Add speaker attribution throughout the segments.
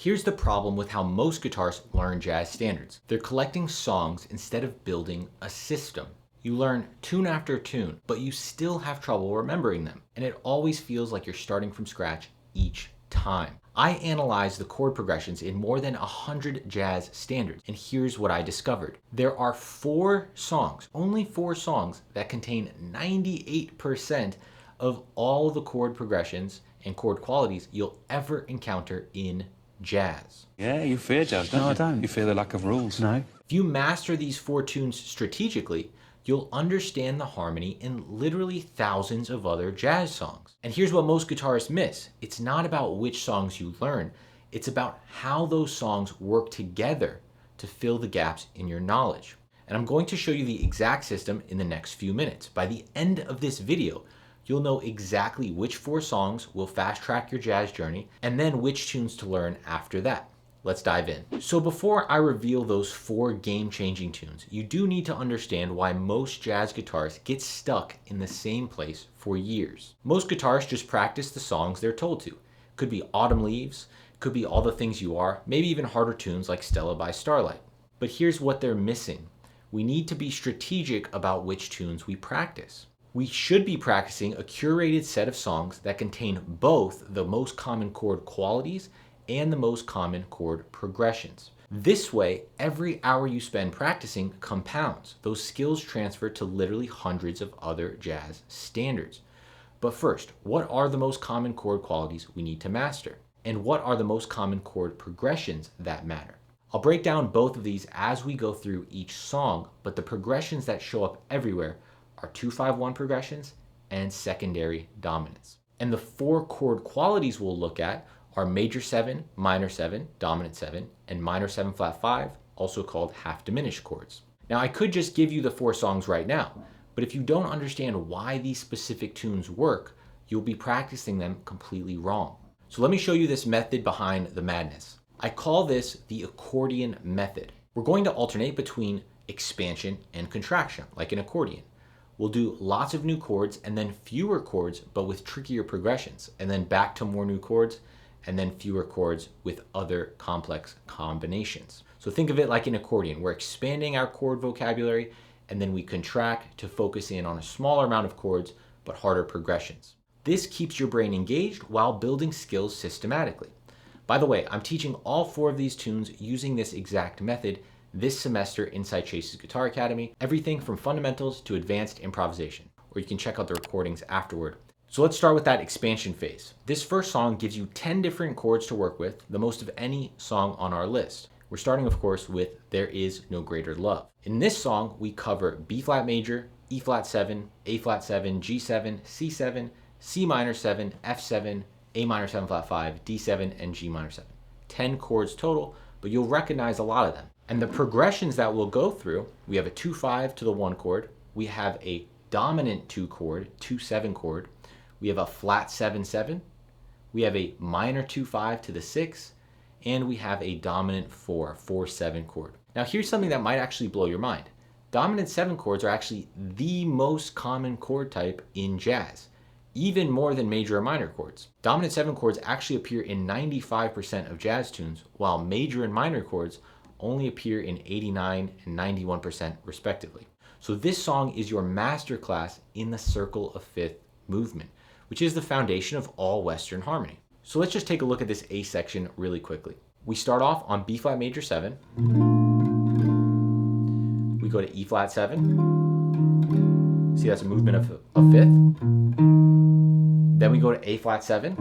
Speaker 1: Here's the problem with how most guitarists learn jazz standards. They're collecting songs instead of building a system. You learn tune after tune, but you still have trouble remembering them, and it always feels like you're starting from scratch each time. I analyzed the chord progressions in more than 100 jazz standards, and here's what I discovered. There are only four songs, that contain 98% of all the chord progressions and chord qualities you'll ever encounter in jazz.
Speaker 2: Yeah, you fear jazz, don't you?
Speaker 3: No, I don't.
Speaker 2: You fear the lack of rules.
Speaker 3: No.
Speaker 1: If you master these 4 tunes strategically, you'll understand the harmony in literally thousands of other jazz songs. And here's what most guitarists miss. It's not about which songs you learn, it's about how those songs work together to fill the gaps in your knowledge. And I'm going to show you the exact system in the next few minutes. By the end of this video, you'll know exactly which 4 songs will fast track your jazz journey, and then which tunes to learn after that. Let's dive in. So before I reveal those 4 game-changing tunes, you do need to understand why most jazz guitarists get stuck in the same place for years. Most guitarists just practice the songs they're told to. Could be Autumn Leaves, could be All the Things You Are, maybe even harder tunes like Stella by Starlight. But here's what they're missing. We need to be strategic about which tunes we practice. We should be practicing a curated set of songs that contain both the most common chord qualities and the most common chord progressions. This way, every hour you spend practicing compounds. Those skills transfer to literally hundreds of other jazz standards. But first, what are the most common chord qualities we need to master? And what are the most common chord progressions that matter? I'll break down both of these as we go through each song, but the progressions that show up everywhere are 2-5-1 progressions and secondary dominants. And the 4 chord qualities we'll look at are major 7, minor 7, dominant 7, and minor 7 flat 5, also called half diminished chords. Now I could just give you the 4 songs right now, but if you don't understand why these specific tunes work, you'll be practicing them completely wrong. So let me show you this method behind the madness. I call this the accordion method. We're going to alternate between expansion and contraction, like an accordion. We'll do lots of new chords and then fewer chords, but with trickier progressions, and then back to more new chords, and then fewer chords with other complex combinations. So think of it like an accordion. We're expanding our chord vocabulary, and then we contract to focus in on a smaller amount of chords, but harder progressions. This keeps your brain engaged while building skills systematically. By the way, I'm teaching all 4 of these tunes using this exact method this semester inside Chase's Guitar Academy, everything from fundamentals to advanced improvisation, or you can check out the recordings afterward. So let's start with that expansion phase. This first song gives you 10 different chords to work with, the most of any song on our list. We're starting, of course, with There Is No Greater Love. In this song, we cover B flat major, E flat 7, A flat 7, G7, C7, C minor 7, F7, A minor 7 flat 5, D7, and G minor 7. 10 chords total, but you'll recognize a lot of them. And the progressions that we'll go through, we have a 2-5 to the 1 chord, we have a dominant 2 chord, 2-7 chord, we have a flat 7-7, we have a minor 2-5 to the 6, and we have a dominant 4-7 chord. Now here's something that might actually blow your mind. Dominant 7 chords are actually the most common chord type in jazz, even more than major or minor chords. Dominant 7 chords actually appear in 95% of jazz tunes, while major and minor chords only appear in 89 and 91% respectively. So this song is your masterclass in the circle of fifth movement, which is the foundation of all Western harmony. So let's just take a look at this A section really quickly. We start off on B flat major 7. We go to E flat 7. See, that's a movement of fifth. Then we go to A flat 7,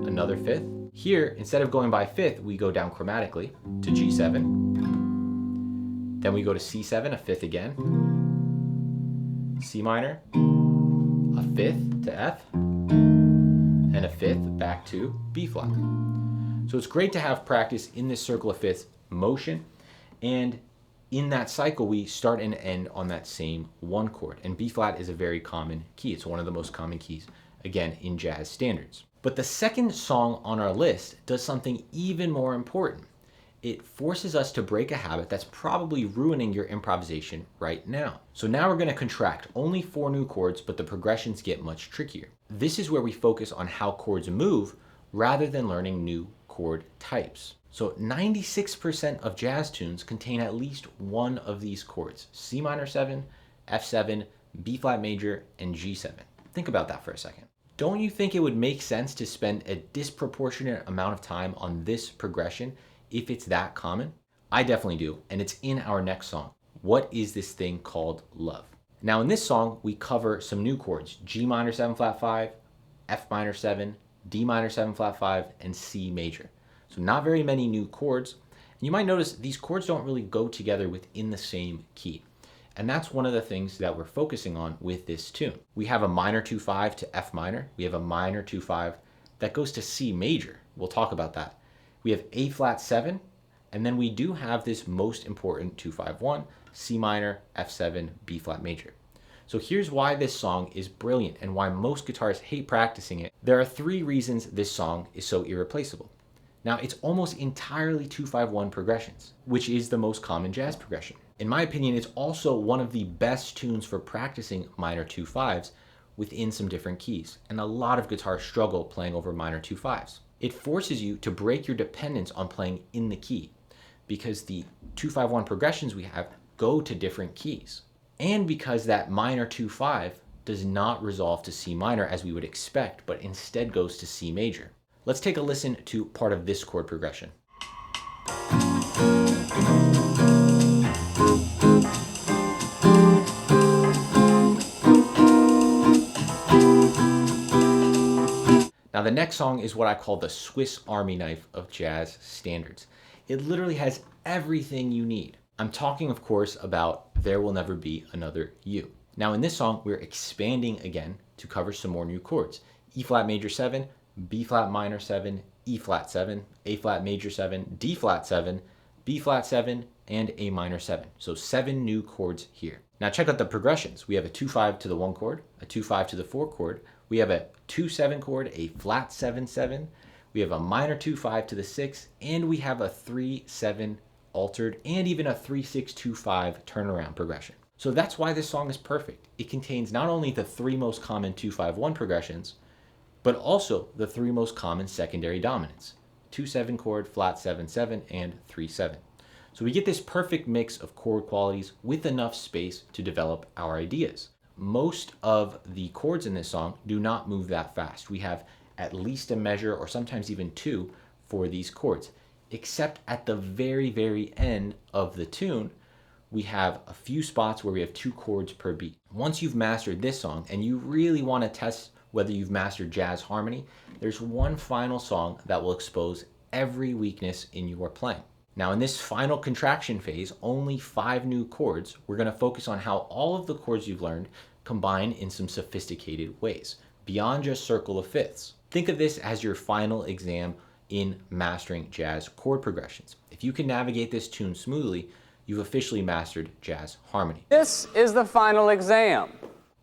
Speaker 1: another fifth. Here, instead of going by fifth, we go down chromatically to G7. Then we go to C7, a fifth again. C minor, a fifth to F, and a fifth back to B flat. So it's great to have practice in this circle of fifths motion, and in that cycle we start and end on that same 1 chord, and B flat is a very common key. It's one of the most common keys, again, in jazz standards. But the second song on our list does something even more important. It forces us to break a habit that's probably ruining your improvisation right now. So now we're going to contract only 4 new chords, but the progressions get much trickier. This is where we focus on how chords move rather than learning new chord types. So 96% of jazz tunes contain at least one of these chords: C minor 7, F7, B flat major, and G7. Think about that for a second. Don't you think it would make sense to spend a disproportionate amount of time on this progression if it's that common? I definitely do, and it's in our next song. What is this thing called love? Now in this song, we cover some new chords: G minor 7 flat 5, F minor 7, D minor 7 flat 5, and C major. So not very many new chords. And you might notice these chords don't really go together within the same key. And that's one of the things that we're focusing on with this tune. We have a minor 2-5 to F minor. We have a minor 2-5 that goes to C major. We'll talk about that. We have A flat 7, and then we do have this most important 2-5-1, C minor, F7, B flat major. So here's why this song is brilliant and why most guitarists hate practicing it. There are 3 reasons this song is so irreplaceable. Now, it's almost entirely 2-5-1 progressions, which is the most common jazz progression. In my opinion, it's also one of the best tunes for practicing minor 2-5s within some different keys, and a lot of guitarists struggle playing over minor 2-5s. It forces you to break your dependence on playing in the key, because the 2-5-1 progressions we have go to different keys, and because that minor 2-5 does not resolve to C minor as we would expect, but instead goes to C major. Let's take a listen to part of this chord progression. Now the next song is what I call the Swiss Army knife of jazz standards. It literally has everything you need. I'm talking, of course, about There Will Never Be Another You. Now in this song, we're expanding again to cover some more new chords: E flat major 7, B flat minor 7, E flat 7, A flat major 7, D flat 7, B flat 7, and A minor 7. So 7 new chords here. Now check out the progressions. We have a 2-5 to the 1 chord, a 2-5 to the 4 chord. We have a 2-7 chord, a flat 7-7. We have a minor 2-5 to the 6, and we have a 3-7 altered, and even a 3-6-2-5 turnaround progression. So that's why this song is perfect. It contains not only the 3 most common 2-5-1 progressions, but also the 3 most common secondary dominants: 2-7 chord, flat 7-7, and 3-7. So we get this perfect mix of chord qualities with enough space to develop our ideas. Most of the chords in this song do not move that fast. We have at least a measure, or sometimes even 2, for these chords, except at the very, very end of the tune, we have a few spots where we have 2 chords per beat. Once you've mastered this song and you really want to test whether you've mastered jazz harmony, there's one final song that will expose every weakness in your playing. Now in this final contraction phase, only 5 new chords, we're going to focus on how all of the chords you've learned combine in some sophisticated ways, beyond just circle of fifths. Think of this as your final exam in mastering jazz chord progressions. If you can navigate this tune smoothly, you've officially mastered jazz harmony.
Speaker 3: This is the final exam.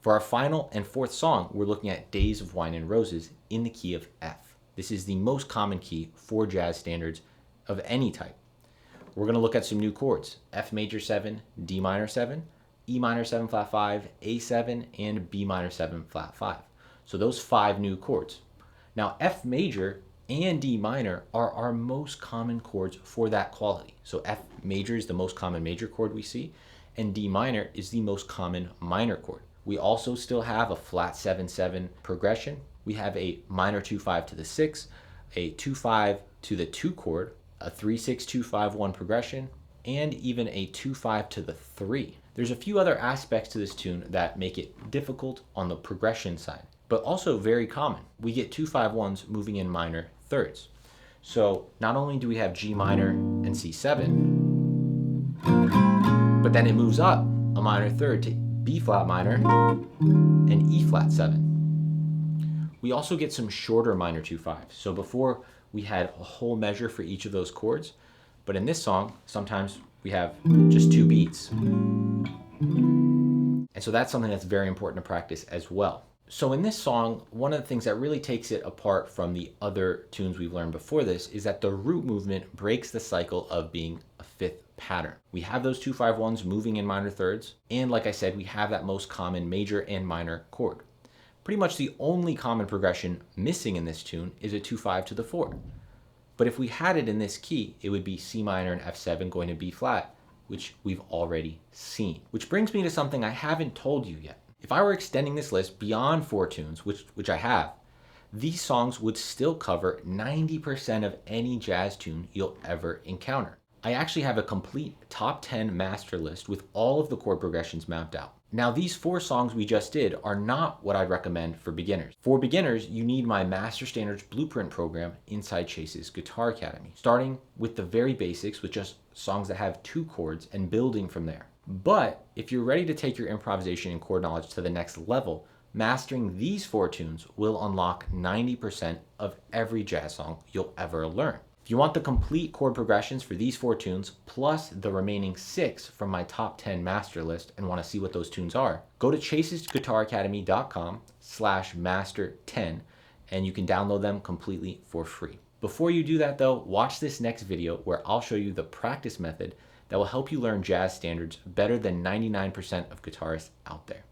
Speaker 1: For our final and 4th song, we're looking at Days of Wine and Roses in the key of F. This is the most common key for jazz standards of any type. We're going to look at some new chords: F major 7, D minor 7, E minor 7 flat 5, A7, and B minor 7 flat 5. So those 5 new chords. Now F major and D minor are our most common chords for that quality. So F major is the most common major chord we see, and D minor is the most common minor chord. We also still have a flat 7-7 progression. We have a minor 2-5 to the 6, a 2-5 to the 2 chord, a 3-6-2-5-1 progression, and even a 2-5 to the 3. There's a few other aspects to this tune that make it difficult on the progression side, but also very common. We get 2-5-1s moving in minor thirds. So not only do we have G minor and C7, but then it moves up a minor third to B flat minor and E flat 7. We also get some shorter minor 2-5s. So before we had a whole measure for each of those chords, but in this song, sometimes we have just 2 beats. And so that's something that's very important to practice as well. So in this song, one of the things that really takes it apart from the other tunes we've learned before this is that the root movement breaks the cycle of being a 5th pattern. We have those 2-5-1s moving in minor thirds, and like I said, we have that most common major and minor chord. Pretty much the only common progression missing in this tune is a 2-5 to the 4. But if we had it in this key, it would be C minor and F7 going to B flat, which we've already seen. Which brings me to something I haven't told you yet. If I were extending this list beyond 4 tunes, which I have, these songs would still cover 90% of any jazz tune you'll ever encounter. I actually have a complete top 10 master list with all of the chord progressions mapped out. Now, these 4 songs we just did are not what I'd recommend for beginners. For beginners, you need my Master Standards Blueprint program inside Chase's Guitar Academy, starting with the very basics with just songs that have 2 chords and building from there. But if you're ready to take your improvisation and chord knowledge to the next level, mastering these 4 tunes will unlock 90% of every jazz song you'll ever learn. If you want the complete chord progressions for these 4 tunes, plus the remaining 6 from my top 10 master list and want to see what those tunes are, go to chasesguitaracademy.com/master10 and you can download them completely for free. Before you do that though, watch this next video where I'll show you the practice method that will help you learn jazz standards better than 99% of guitarists out there.